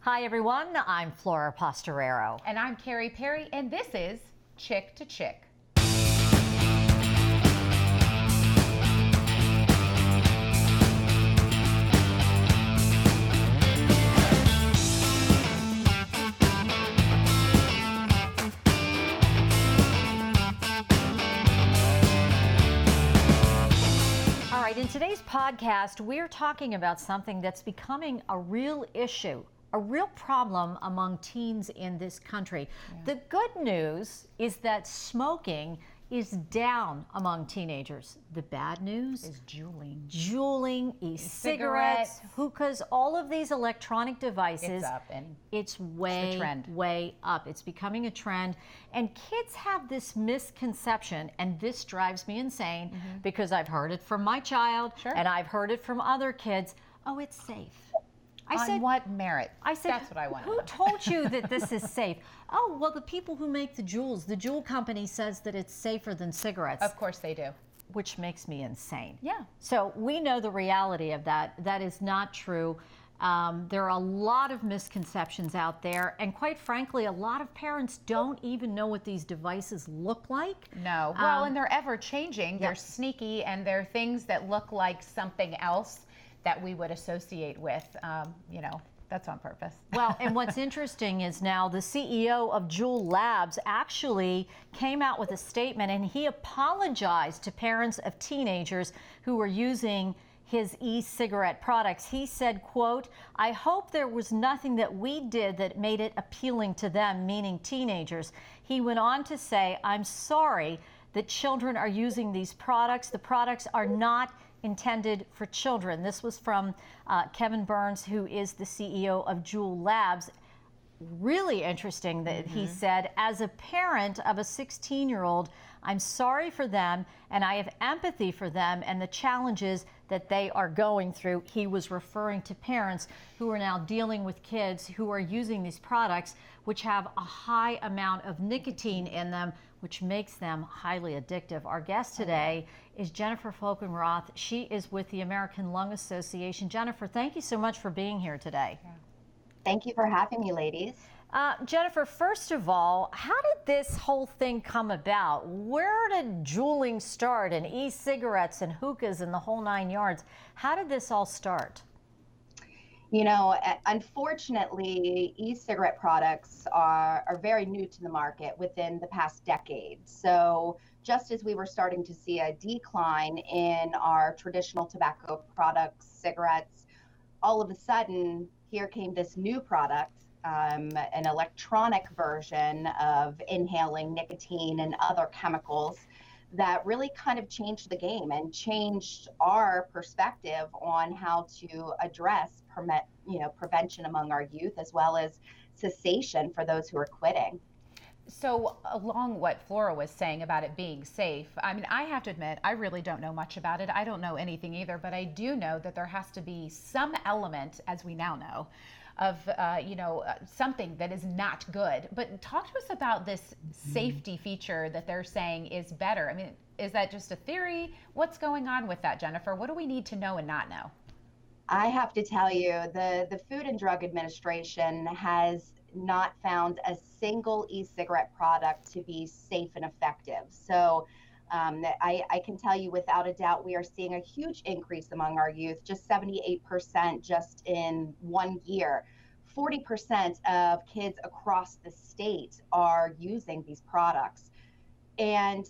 Hi, everyone. I'm Flora Pastorero. And I'm Carrie Perry, and this is Chick to Chick. All right, in today's podcast, we're talking about something that's becoming a real issue, a real problem among teens in this country. The good news is that smoking is down among teenagers. The bad news is juuling. Juuling, e-cigarettes, hookahs, all of these electronic devices. It's up, and it's way, the trend. Way up. It's becoming a trend. And kids have this misconception, and this drives me insane because I've heard it from my child, and I've heard it from other kids. Oh, it's safe. On what merit? I said, that's what I want to who know. told you that this is safe? Oh, well, the people who make the Juuls, the Juul company says that it's safer than cigarettes. Of course they do. Which makes me insane. Yeah. So we know the reality of that. That is not true. There are a lot of misconceptions out there, and quite frankly, a lot of parents don't even know what these devices look like. No. Well, and they're ever changing. They're sneaky, and they're things that look like something else that we would associate with, that's on purpose. Well, and what's interesting is now the CEO of Juul Labs actually came out with a statement, and he apologized to parents of teenagers who were using his e-cigarette products. He said, quote, "I hope there was nothing that we did that made it appealing to them," meaning teenagers. He went on to say, "I'm sorry that children are using these products. The products are not intended for children." This was from Kevin Burns, who is the CEO of Juul Labs. Really interesting that he said, "As a parent of a 16-year-old, I'm sorry for them, and I have empathy for them and the challenges that they are going through." He was referring to parents who are now dealing with kids who are using these products, which have a high amount of nicotine in them, which makes them highly addictive. Our guest today is Jennifer Folkenroth. She is with the American Lung Association. Jennifer, thank you so much for being here today. Thank you for having me, ladies. Jennifer, first of all, how did this whole thing come about? Where did juuling start, and e-cigarettes and hookahs and the whole 9 yards? How did this all start? You know, unfortunately, e-cigarette products are very new to the market within the past decade. So just as we were starting to see a decline in our traditional tobacco products, cigarettes, all of a sudden, here came this new product, an electronic version of inhaling nicotine and other chemicals that really kind of changed the game and changed our perspective on how to address prevention among our youth, as well as cessation for those who are quitting. So along what Flora was saying about it being safe, I mean, I have to admit, I really don't know much about it. I don't know anything either, but I do know that there has to be some element, as we now know, of something that is not good. But talk to us about this safety feature that they're saying is better. I mean, is that just a theory? What's going on with that, Jennifer? What do we need to know and not know? I have to tell you, the Food and Drug Administration has not found a single e-cigarette product to be safe and effective. So I can tell you without a doubt, we are seeing a huge increase among our youth, just 78% just in 1 year. 40% of kids across the state are using these products. And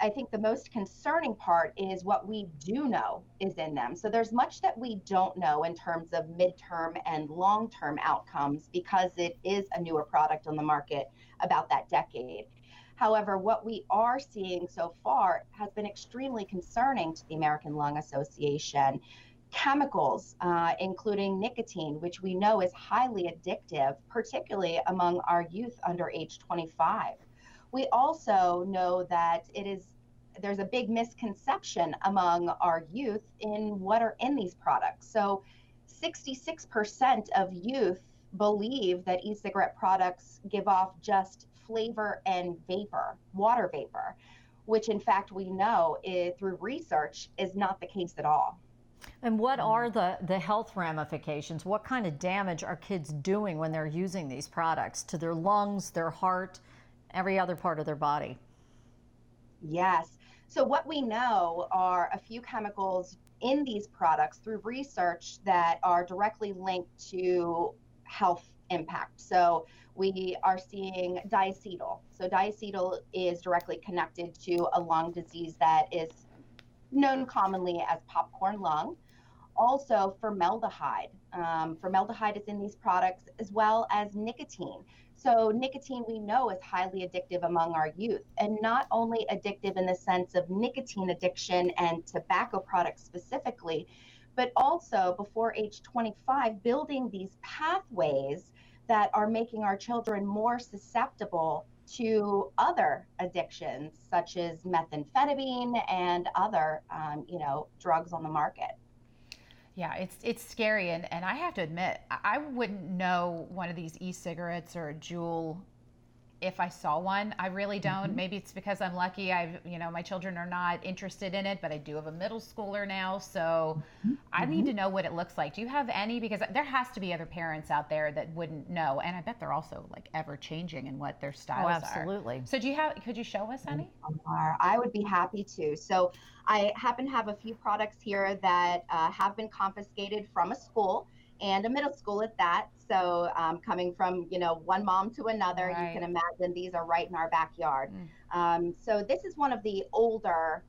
I think the most concerning part is what we do know is in them. So there's much that we don't know in terms of midterm and long-term outcomes because it is a newer product on the market about that decade. However, what we are seeing so far has been extremely concerning to the American Lung Association. Chemicals, including nicotine, which we know is highly addictive, particularly among our youth under age 25. We also know that there's a big misconception among our youth in what are in these products. So 66% of youth believe that e-cigarette products give off just flavor and vapor, water vapor, which in fact we know through research is not the case at all. And what are the health ramifications? What kind of damage are kids doing when they're using these products to their lungs, their heart, every other part of their body? Yes. So what we know are a few chemicals in these products through research that are directly linked to health impact. So we are seeing diacetyl. So diacetyl is directly connected to a lung disease that is known commonly as popcorn lung. Also formaldehyde. Formaldehyde is in these products as well as nicotine. So nicotine we know is highly addictive among our youth, and not only addictive in the sense of nicotine addiction and tobacco products specifically, but also before age 25, building these pathways that are making our children more susceptible to other addictions such as methamphetamine and other drugs on the market. Yeah, it's scary, and I have to admit, I wouldn't know one of these e-cigarettes or a Juul if I saw one. I really don't. Maybe it's because I'm lucky. My children are not interested in it, but I do have a middle schooler now, so I need to know what it looks like. Do you have any? Because there has to be other parents out there that wouldn't know, and I bet they're also like ever changing in what their styles are. Absolutely. So could you show us any? I would be happy to. So I happen to have a few products here that have been confiscated from a school, and a middle school at that. So coming from, one mom to another, Right. You can imagine these are right in our backyard. So this is one of the older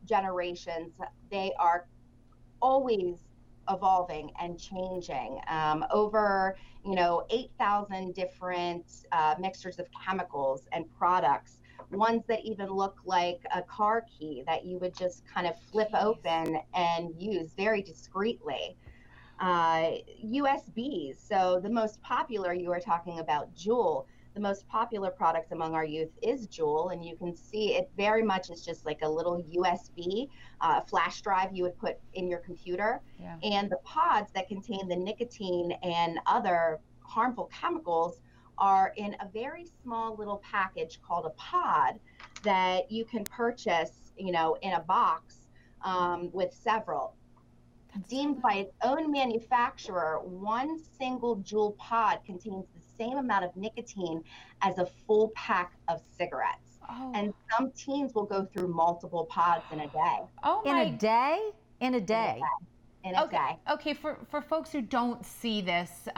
generations. They are always evolving and changing. Over, 8,000 different mixtures of chemicals and products. Ones that even look like a car key that you would just kind of flip open and use very discreetly. USBs. So the most popular, you were talking about Juul. The most popular products among our youth is Juul, and you can see it very much is just like a little USB flash drive you would put in your computer. Yeah. And the pods that contain the nicotine and other harmful chemicals are in a very small little package called a pod that you can purchase, in a box with several. Deemed by its own manufacturer, one single Juul pod contains the same amount of nicotine as a full pack of cigarettes. Oh. And some teens will go through multiple pods in a day. Oh In my. a day? In a day. In a day. Okay, for folks who don't see this,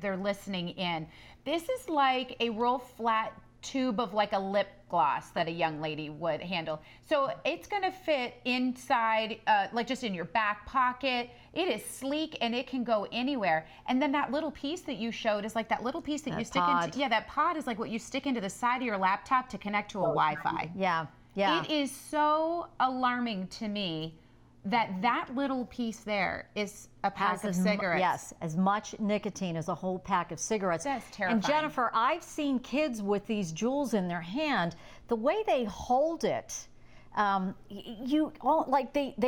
they're listening in. This is like a real flat tube of like a lip gloss that a young lady would handle. So it's gonna fit inside, like just in your back pocket. It is sleek and it can go anywhere. And then that little piece that you showed is like that little piece that you stick into. Yeah, that pod is like what you stick into the side of your laptop to connect to a Wi-Fi. Yeah, yeah. It is so alarming to me that little piece there is a pack of cigarettes. Yes, as much nicotine as a whole pack of cigarettes. That's terrifying. And Jennifer, I've seen kids with these Juuls in their hand. The way they hold it, they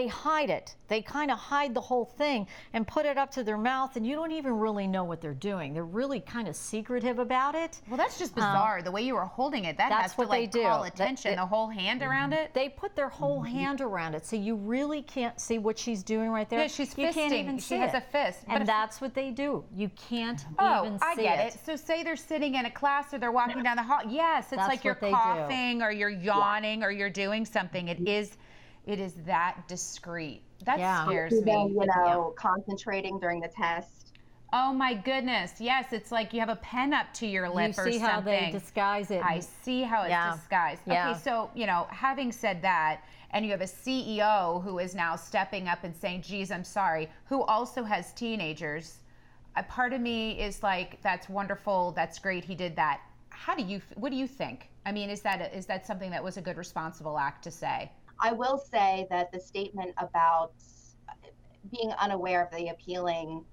hide it. They kind of hide the whole thing and put it up to their mouth, and you don't even really know what they're doing. They're really kind of secretive about it. Well, that's just bizarre. The way you were holding it, that that's has to what they do. call attention. The whole hand around it. They put their whole hand around it, so you really can't see what she's doing right there. Yeah, she's fisting. You can't even see she has it. a fist. And that's what they do. You can't even see I get it. So say they're sitting in a class or they're walking down the hall. Yes, it's That's like you're what they coughing or you're yawning or you're doing something. It is that discreet. That scares me. Concentrating during the test. Oh my goodness. Yes, it's like you have a pen up to your lip or something. You see how they disguise it. I see how it's disguised. Yeah. Okay, so, having said that, and you have a CEO who is now stepping up and saying, geez, I'm sorry, who also has teenagers, a part of me is like, that's wonderful, that's great, he did that. What do you think? I mean, is that something that was a good responsible act to say? I will say that the statement about being unaware of the appealing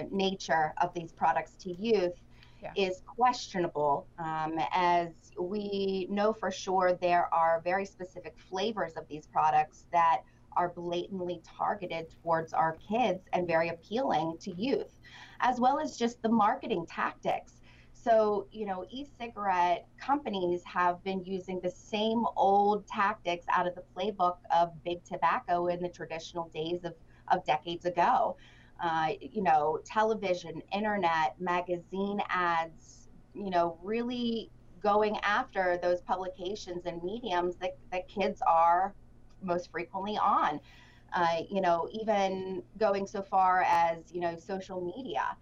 nature of these products to youth is questionable. As we know for sure, there are very specific flavors of these products that are blatantly targeted towards our kids and very appealing to youth, as well as just the marketing tactics. So, e-cigarette companies have been using the same old tactics out of the playbook of big tobacco in the traditional days of decades ago. Television, internet, magazine ads, really going after those publications and mediums that kids are most frequently on. Even going so far as, social media.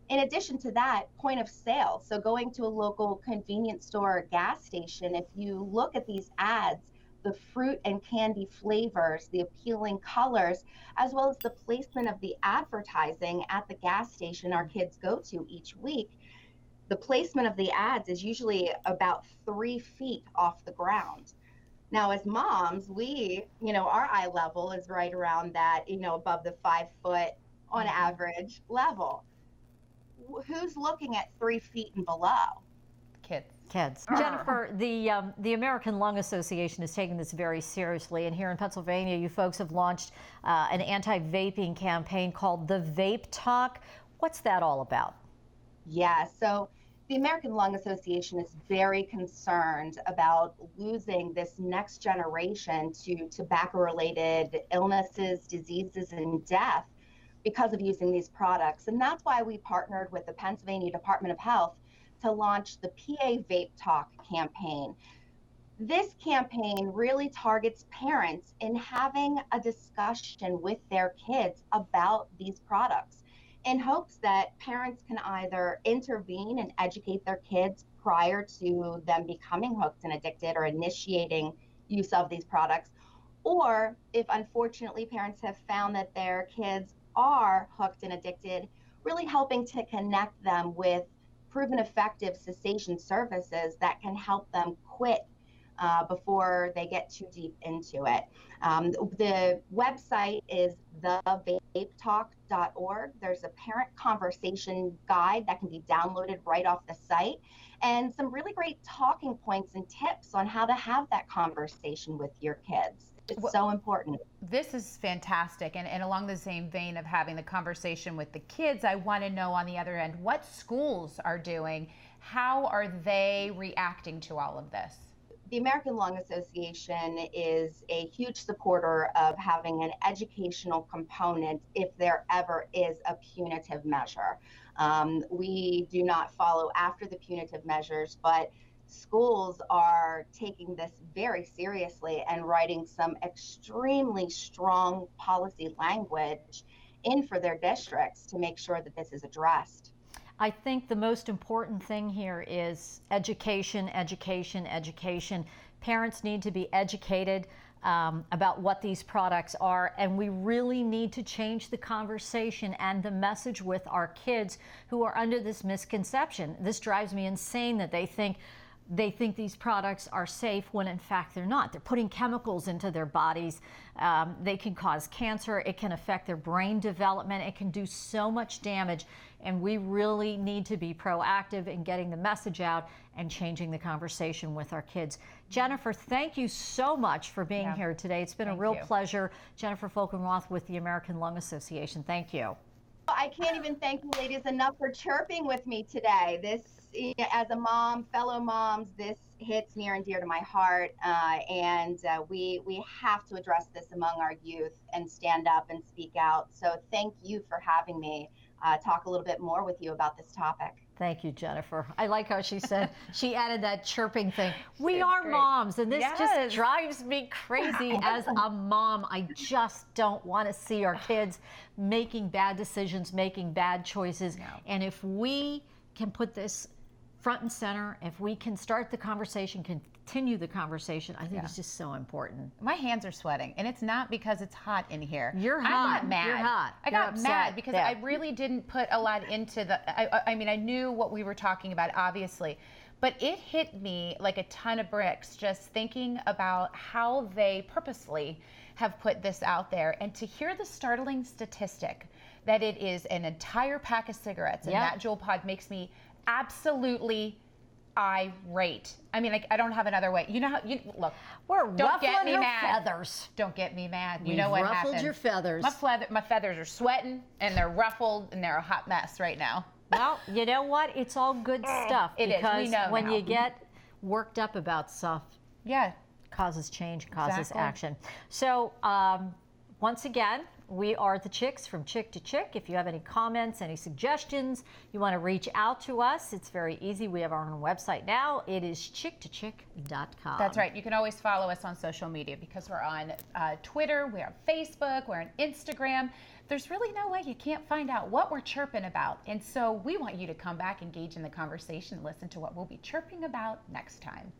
In addition to that, point of sale. So going to a local convenience store or gas station, if you look at these ads, the fruit and candy flavors, the appealing colors, as well as the placement of the advertising at the gas station our kids go to each week, the placement of the ads is usually about 3 feet off the ground. Now, as moms, our eye level is right around that, above the 5 foot on average level. Who's looking at 3 feet and below? Kids. Jennifer, the American Lung Association is taking this very seriously, and here in Pennsylvania, you folks have launched an anti-vaping campaign called the Vape Talk. What's that all about? Yeah, so the American Lung Association is very concerned about losing this next generation to tobacco-related illnesses, diseases, and death because of using these products. And that's why we partnered with the Pennsylvania Department of Health to launch the PA Vape Talk campaign. This campaign really targets parents in having a discussion with their kids about these products, in hopes that parents can either intervene and educate their kids prior to them becoming hooked and addicted or initiating use of these products, or if unfortunately parents have found that their kids are hooked and addicted, really helping to connect them with proven effective cessation services that can help them quit before they get too deep into it. The website is thevapetalk.org. There's a parent conversation guide that can be downloaded right off the site, and some really great talking points and tips on how to have that conversation with your kids. It's so important. This is fantastic. And along the same vein of having the conversation with the kids, I want to know on the other end what schools are doing. How are they reacting to all of this? The American Lung Association is a huge supporter of having an educational component if there ever is a punitive measure. We do not follow after the punitive measures, but schools are taking this very seriously and writing some extremely strong policy language in for their districts to make sure that this is addressed. I think the most important thing here is education, education, education. Parents need to be educated about what these products are, and we really need to change the conversation and the message with our kids who are under this misconception. This drives me insane that they think these products are safe when in fact they're not. They're putting chemicals into their bodies. They can cause cancer. It can affect their brain development. It can do so much damage. And we really need to be proactive in getting the message out and changing the conversation with our kids. Jennifer, thank you so much for being here today. It's been a real pleasure. Jennifer Folkenroth with the American Lung Association. Thank you. I can't even thank you ladies enough for chirping with me today. This, as a mom, fellow moms, this hits near and dear to my heart, and we have to address this among our youth and stand up and speak out. So thank you for having me talk a little bit more with you about this topic. Thank you, Jennifer. I like how she said, she added that chirping thing. We are moms, and this just drives me crazy as a mom. I just don't want to see our kids making bad decisions, making bad choices. And if we can put this front and center, if we can start the conversation, continue the conversation, I think it's just so important. My hands are sweating, and it's not because it's hot in here. You're hot. I got mad. You're hot. I got mad because I really didn't put a lot into the, I mean, I knew what we were talking about, obviously, but it hit me like a ton of bricks just thinking about how they purposely have put this out there, and to hear the startling statistic that it is an entire pack of cigarettes, and that Juul pod makes me absolutely irate. I mean, I don't have another way. You know how look. We're don't get me your mad. Feathers. Don't get me mad. You We've know what ruffled happened. Your feathers. My feathers are sweating and they're ruffled and they're a hot mess right now. Well, you know what? It's all good stuff. It is. Because We know when now. you get worked up about stuff, Yeah. causes change, causes action. So once again, We are the Chicks from Chick to Chick. If you have any comments, any suggestions, you want to reach out to us, it's very easy. We have our own website now. It is chicktochick.com. That's right. You can always follow us on social media because we're on Twitter, we're on Facebook, we're on Instagram. There's really no way you can't find out what we're chirping about. And so we want you to come back, engage in the conversation, listen to what we'll be chirping about next time.